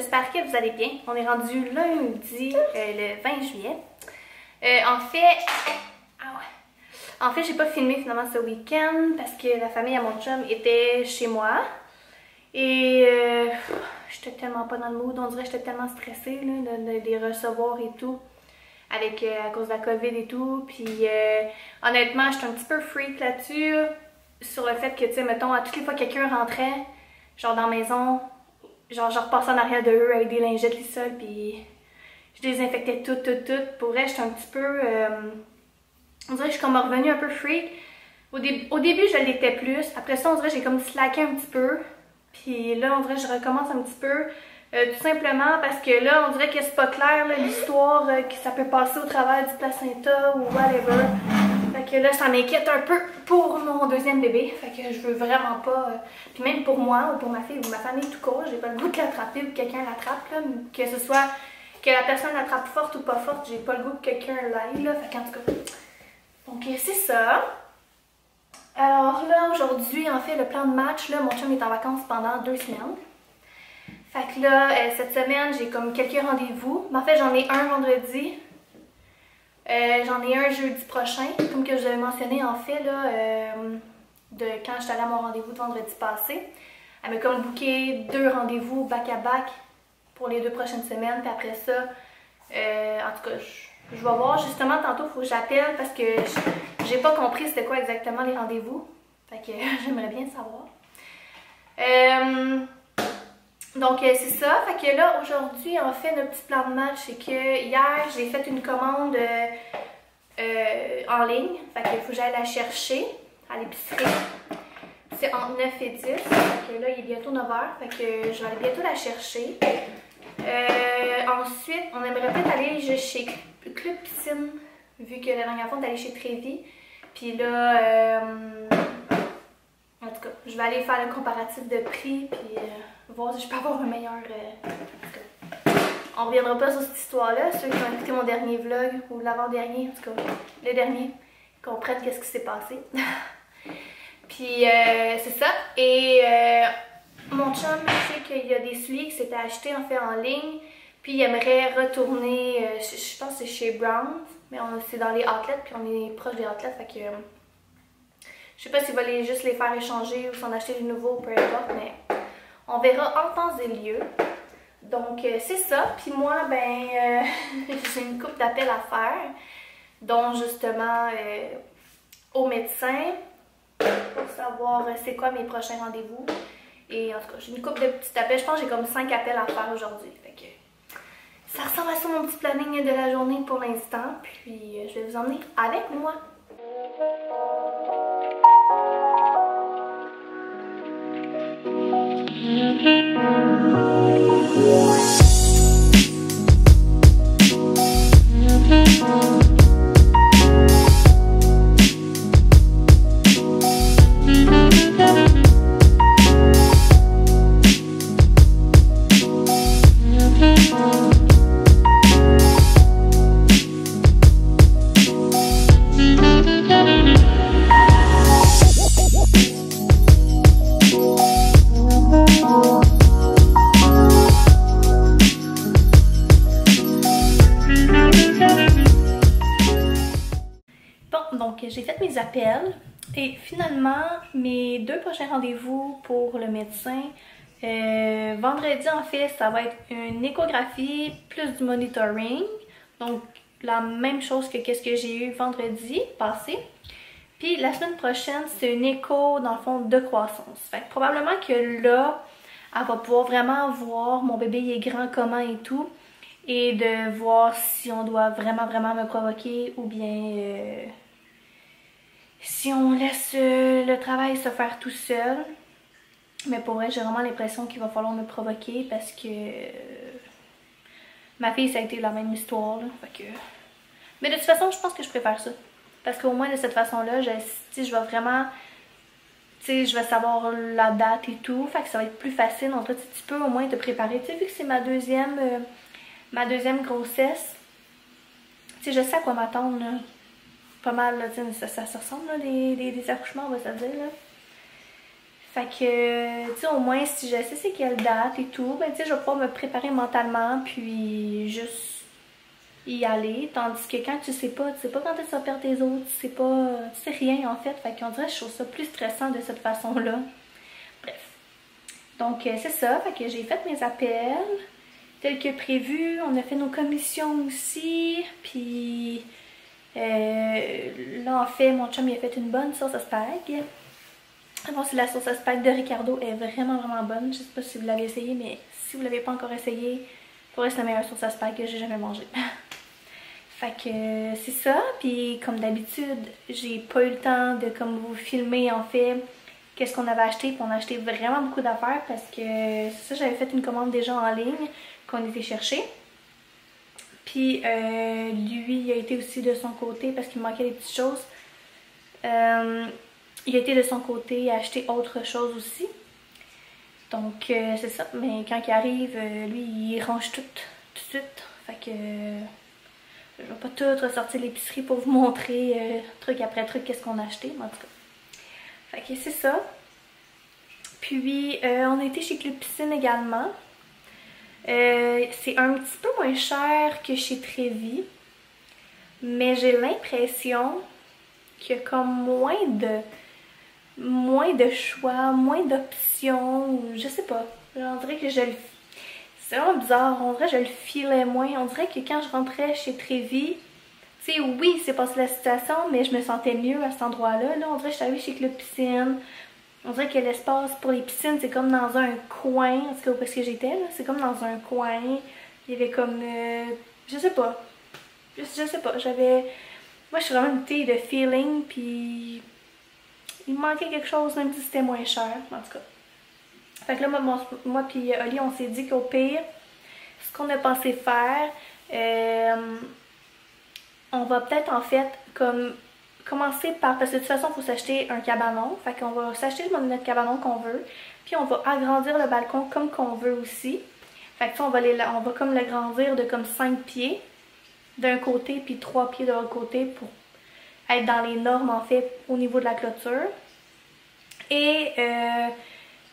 j'espère que vous allez bien. On est rendu lundi, le 20 juillet. En fait, j'ai pas filmé finalement ce week-end parce que la famille à mon chum était chez moi. Et j'étais tellement pas dans le mood, on dirait que j'étais tellement stressée là, de les recevoir et tout. Avec, à cause de la COVID et tout. Puis honnêtement, j'étais un petit peu freak là-dessus. Sur le fait que, tu sais, mettons, à toutes les fois que quelqu'un rentrait, genre dans la maison, genre je repassais en arrière de eux avec des lingettes lissoles, puis je désinfectais tout. Pour vrai, j'étais un petit peu... on dirait que je suis comme revenue un peu freak. Au début, je l'étais plus. Après ça, on dirait que j'ai comme slacké un petit peu. Puis là, on dirait que je recommence un petit peu. Tout simplement parce que là, on dirait que c'est pas clair l'histoire, que ça peut passer au travers du placenta ou whatever. Fait que là, ça m'inquiète un peu pour mon deuxième bébé. Fait que je veux vraiment pas... Puis même pour moi ou pour ma fille ou ma famille tout court, j'ai pas le goût de l'attraper ou que quelqu'un l'attrape. Que ce soit que la personne l'attrape forte ou pas forte, j'ai pas le goût que quelqu'un l'aille. Fait qu'en tout cas... Donc c'est ça. Alors là, aujourd'hui, en fait, le plan de match, là, mon chum est en vacances pendant 2 semaines. Fait que là, cette semaine, j'ai comme quelques rendez-vous. Mais en fait, j'en ai un vendredi. J'en ai un jeudi prochain. Comme que je l'avais mentionné, en fait, là, de quand j'étais allée à mon rendez-vous de vendredi passé. Elle m'a comme booké 2 rendez-vous back-à-back pour les 2 prochaines semaines. Puis après ça, en tout cas, je vais voir. Justement, tantôt, il faut que j'appelle parce que j'ai pas compris c'était quoi exactement les rendez-vous. Fait que j'aimerais bien savoir. Donc c'est ça, fait que là aujourd'hui en fait notre petit plan de match c'est que hier j'ai fait une commande en ligne, fait qu'il faut que j'aille la chercher à l'épicerie, c'est entre 9 et 10, fait que là il est bientôt 9 h, fait que je vais aller bientôt la chercher. Ensuite on aimerait peut-être aller chez Club Piscine, vu que la dernière fois on est allé chez Trévi, puis là en tout cas je vais aller faire le comparatif de prix, puis voir si je peux avoir un meilleur... On reviendra pas sur cette histoire-là. Ceux qui ont écouté mon dernier vlog, ou l'avant-dernier, en tout cas, le dernier, comprennent qu'est-ce qui s'est passé. Puis c'est ça. Et mon chum sait qu'il y a des souliers qui s'étaient achetés en fait en ligne. Puis il aimerait retourner, je pense que c'est chez Brown, mais c'est dans les outlets, puis on est proche des outlets, fait que... je sais pas s'il va juste les faire échanger ou s'en acheter de nouveau, peu importe, mais... on verra en temps et lieu. Donc, c'est ça. Puis moi, ben, j'ai une couple d'appels à faire, dont justement au médecin, pour savoir c'est quoi mes prochains rendez-vous. Et en tout cas, j'ai une couple de petits appels. Je pense que j'ai comme 5 appels à faire aujourd'hui. Fait que ça ressemble à ça mon petit planning de la journée pour l'instant. Puis, je vais vous emmener avec moi. Donc j'ai fait mes appels et finalement mes 2 prochains rendez-vous pour le médecin, vendredi en fait ça va être une échographie plus du monitoring, donc la même chose que qu'est-ce que j'ai eu vendredi passé. Puis la semaine prochaine c'est une écho dans le fond de croissance, fait que probablement que là elle va pouvoir vraiment voir mon bébé il est grand comment et tout, et de voir si on doit vraiment me provoquer ou bien si on laisse le travail se faire tout seul. Mais pour vrai, j'ai vraiment l'impression qu'il va falloir me provoquer parce que ma fille, ça a été la même histoire. Là, fait que... Mais de toute façon, je pense que je préfère ça. Parce qu'au moins, de cette façon-là, je vais vraiment... Tu sais, je vais savoir la date et tout. Fait que ça va être plus facile. En fait, tu peux au moins te préparer. Tu sais, vu que c'est ma deuxième grossesse, tu sais, je sais à quoi m'attendre, là. Pas mal, là, ça ressemble, là, des accouchements, on va se dire, là. Fait que, tu sais, au moins, si je sais c'est quelle date et tout, ben, tu sais, je vais pouvoir me préparer mentalement, puis juste y aller. Tandis que quand tu sais pas quand tu vas perdre tes autres, tu sais rien, en fait. Fait qu'on dirait que je trouve ça plus stressant de cette façon-là. Bref. Donc, c'est ça. Fait que j'ai fait mes appels, tel que prévu. On a fait nos commissions aussi, puis... là, en fait, mon chum, il a fait une bonne sauce à spag. Bon, c'est la sauce à spag de Ricardo, elle est vraiment vraiment bonne. Je sais pas si vous l'avez essayé, mais si vous l'avez pas encore essayé, pour vrai c'est la meilleure sauce à spag que j'ai jamais mangée. Fait que c'est ça, puis comme d'habitude, j'ai pas eu le temps de comme vous filmer en fait qu'est-ce qu'on avait acheté, puis on a acheté vraiment beaucoup d'affaires parce que c'est ça, j'avais fait une commande déjà en ligne qu'on était chercher. Puis lui, il a été aussi de son côté parce qu'il me manquait des petites choses. Il a été de son côté acheter autre chose aussi. Donc c'est ça, mais quand il arrive, lui il range tout de suite. Fait que je vais pas tout ressortir l'épicerie pour vous montrer truc après truc qu'est-ce qu'on a acheté, mais en tout cas. Fait que c'est ça. Puis on a été chez Club Piscine également. C'est un petit peu moins cher que chez Trévis, mais j'ai l'impression qu'il y a comme moins de choix, moins d'options, je sais pas. On dirait que c'est vraiment bizarre, on dirait que je le filais moins. On dirait que quand je rentrais chez Trévis, tu sais, oui, c'est passé la situation, mais je me sentais mieux à cet endroit-là. Là, on dirait que je suis arrivée chez Club Piscine. On dirait que l'espace pour les piscines, c'est comme dans un coin, en tout cas où est-ce que j'étais, là, c'est comme dans un coin. Il y avait comme, je sais pas. Je sais pas, moi je suis vraiment une fille de feeling, puis il me manquait quelque chose, même si c'était moins cher, en tout cas. Fait que là, moi puis Oli, on s'est dit qu'au pire, ce qu'on a pensé faire, on va peut-être en fait comme commencer par, parce que de toute façon il faut s'acheter un cabanon, fait qu'on va s'acheter notre cabanon qu'on veut, puis on va agrandir le balcon comme qu'on veut aussi. Fait que ça, on va comme l'agrandir de comme 5 pieds d'un côté, puis 3 pieds de l'autre côté pour être dans les normes en fait au niveau de la clôture. Et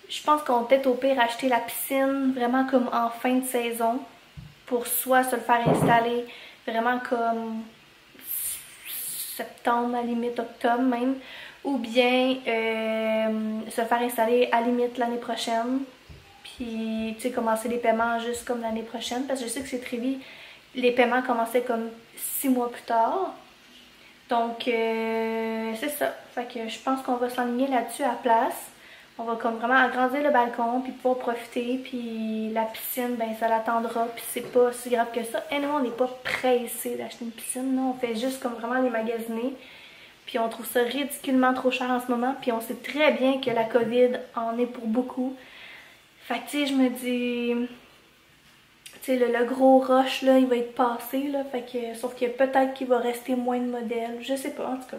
je pense qu'on va peut-être au pire acheter la piscine vraiment comme en fin de saison pour soit se le faire installer vraiment comme septembre, à la limite octobre même, ou bien se faire installer à la limite l'année prochaine, puis tu sais commencer les paiements juste comme l'année prochaine, parce que je sais que c'est Trévis, les paiements commençaient comme 6 mois plus tard. Donc c'est ça, fait que je pense qu'on va s'enligner là-dessus à la place. On va comme vraiment agrandir le balcon, puis pouvoir profiter, puis la piscine, ben ça l'attendra, puis c'est pas si grave que ça. Et nous, on n'est pas pressé d'acheter une piscine, là. On fait juste comme vraiment les magasiner, puis on trouve ça ridiculement trop cher en ce moment, puis on sait très bien que la COVID en est pour beaucoup. Fait que tu sais, je me dis, tu sais, le gros rush, là, il va être passé, là, fait que, sauf que peut-être qu'il va rester moins de modèles, je sais pas, en tout cas.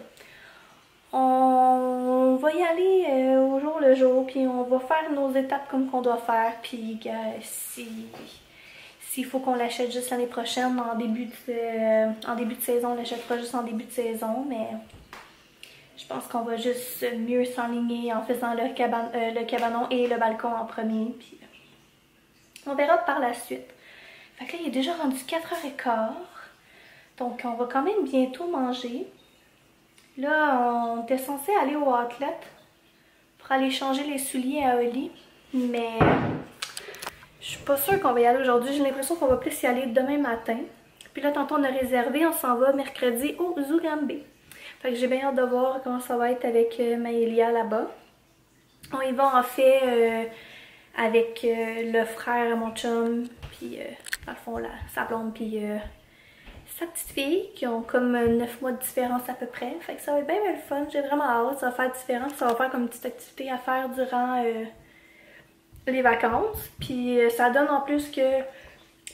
On va y aller au jour le jour, puis on va faire nos étapes comme qu'on doit faire, puis s'il faut qu'on l'achète juste l'année prochaine, en début de saison, on l'achètera juste en début de saison, mais je pense qu'on va juste mieux s'enligner en faisant le cabanon et le balcon en premier, puis on verra par la suite. Fait que là, il est déjà rendu 4h15, donc on va quand même bientôt manger. Là, on était censé aller au outlet pour aller changer les souliers à Oli, mais je suis pas sûre qu'on va y aller aujourd'hui. J'ai l'impression qu'on va plus y aller demain matin. Puis là, tantôt on a réservé, on s'en va mercredi au Zugambe. Fait que j'ai bien hâte de voir comment ça va être avec Maëlia là-bas. On y va en fait avec le frère à mon chum, puis dans le fond sa blonde, puis sa petite fille, qui ont comme 9 mois de différence à peu près. Fait que ça va être bien le fun. J'ai vraiment hâte. Ça va faire différent. Ça va faire comme une petite activité à faire durant les vacances. Puis ça donne en plus que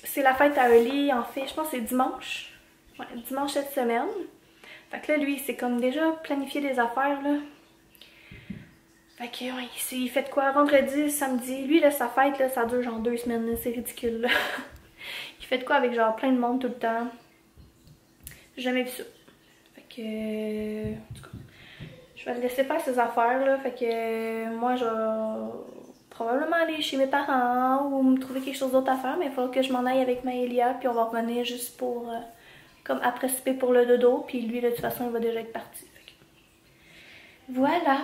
c'est la fête à Oli. En fait, je pense que c'est dimanche. Ouais, dimanche cette semaine. Fait que là, lui, c'est comme déjà planifié des affaires, là. Fait que, ouais, il fait de quoi? Vendredi, samedi. Lui, là, sa fête, là, ça dure genre 2 semaines. C'est ridicule, là. Il fait de quoi avec genre plein de monde tout le temps. J'ai jamais vu ça. Fait que, en tout cas, je vais le laisser faire ses affaires, là. Fait que moi, je vais probablement aller chez mes parents ou me trouver quelque chose d'autre à faire, mais il faudra que je m'en aille avec Maëlia, puis on va revenir juste pour, comme après souper pour le dodo, puis lui, de toute façon, il va déjà être parti. Fait que... Voilà!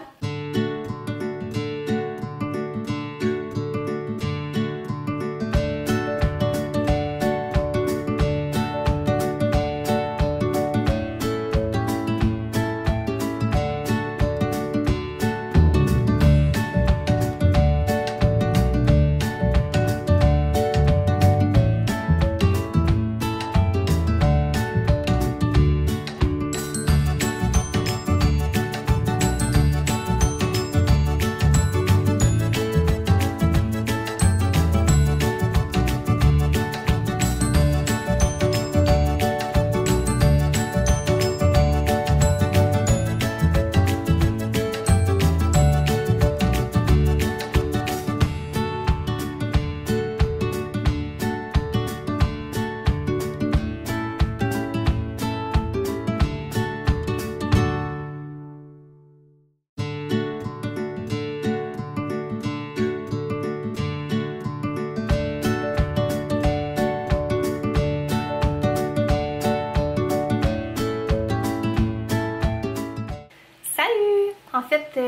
En fait,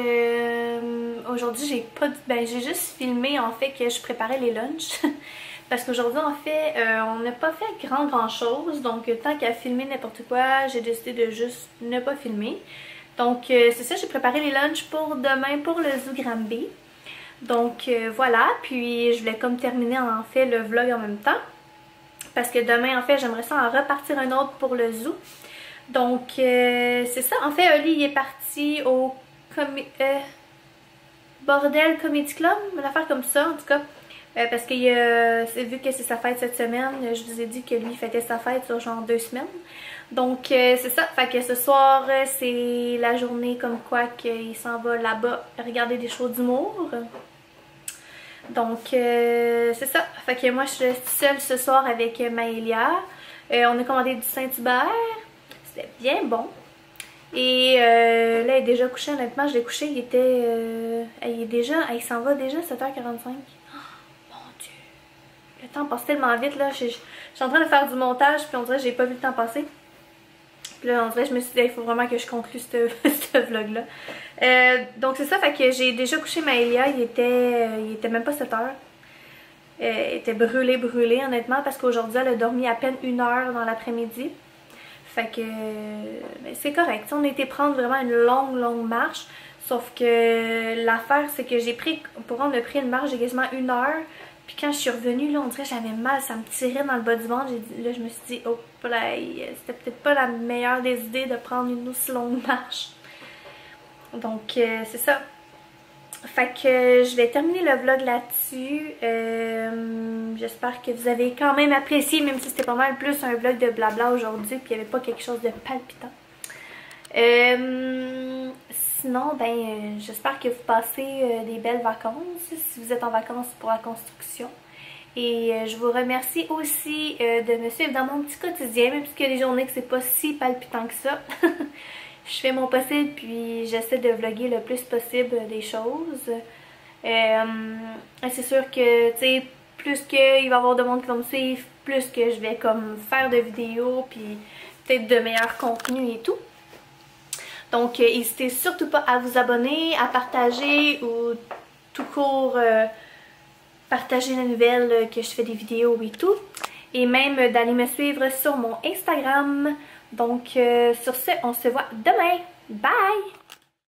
aujourd'hui, j'ai juste filmé en fait que je préparais les lunchs. Parce qu'aujourd'hui, en fait, on n'a pas fait grand chose. Donc, tant qu'à filmer n'importe quoi, j'ai décidé de juste ne pas filmer. Donc, c'est ça, j'ai préparé les lunchs pour demain pour le Zoo Granby. Donc, voilà. Puis, je voulais comme terminer en fait le vlog en même temps. Parce que demain, en fait, j'aimerais ça en repartir un autre pour le zoo. Donc, c'est ça. En fait, Oli, il est parti au Bordel Comedy Club, une affaire comme ça, en tout cas. Parce que vu que c'est sa fête cette semaine, je vous ai dit que lui, il fêtait sa fête sur genre 2 semaines. Donc, c'est ça. Fait que ce soir, c'est la journée comme quoi qu'il s'en va là-bas regarder des shows d'humour. Donc, c'est ça. Fait que moi, je suis seule ce soir avec Maëlia. On a commandé du Saint-Hubert. C'était bien bon. Et là, il est déjà couché. Honnêtement, je l'ai couché. Il était... il s'en va déjà 7h45. Oh, mon Dieu. Le temps passe tellement vite, là. Je suis en train de faire du montage, puis on dirait que j'ai pas vu le temps passer. Puis là, on dirait que je me suis dit, il faut vraiment que je conclue ce vlog-là. Donc, c'est ça. Fait que j'ai déjà couché Maëlia. Il était même pas 7h. Elle était brûlée, honnêtement, parce qu'aujourd'hui, elle a dormi à peine 1 heure dans l'après-midi. Fait que c'est correct. On a été prendre vraiment une longue marche. Sauf que l'affaire, c'est que on a pris une marche de quasiment 1 heure. Puis quand je suis revenue, là, on dirait que j'avais mal, ça me tirait dans le bas du ventre. Là, je me suis dit, oh, c'était peut-être pas la meilleure des idées de prendre une aussi longue marche. Donc, c'est ça. Fait que je vais terminer le vlog là-dessus. J'espère que vous avez quand même apprécié, même si c'était pas mal plus un vlog de blabla aujourd'hui, puis il n'y avait pas quelque chose de palpitant. Sinon, ben, j'espère que vous passez des belles vacances, si vous êtes en vacances pour la construction. Et je vous remercie aussi de me suivre dans mon petit quotidien, même si il y a des journées que c'est pas si palpitant que ça. Je fais mon possible, puis j'essaie de vlogger le plus possible des choses. C'est sûr que, tu sais, plus qu'il va y avoir de monde qui va me suivre, plus que je vais comme faire de vidéos, puis peut-être de meilleurs contenus et tout. Donc, n'hésitez surtout pas à vous abonner, à partager ou tout court partager la nouvelle que je fais des vidéos et tout. Et même d'aller me suivre sur mon Instagram. Donc, sur ce, on se voit demain. Bye!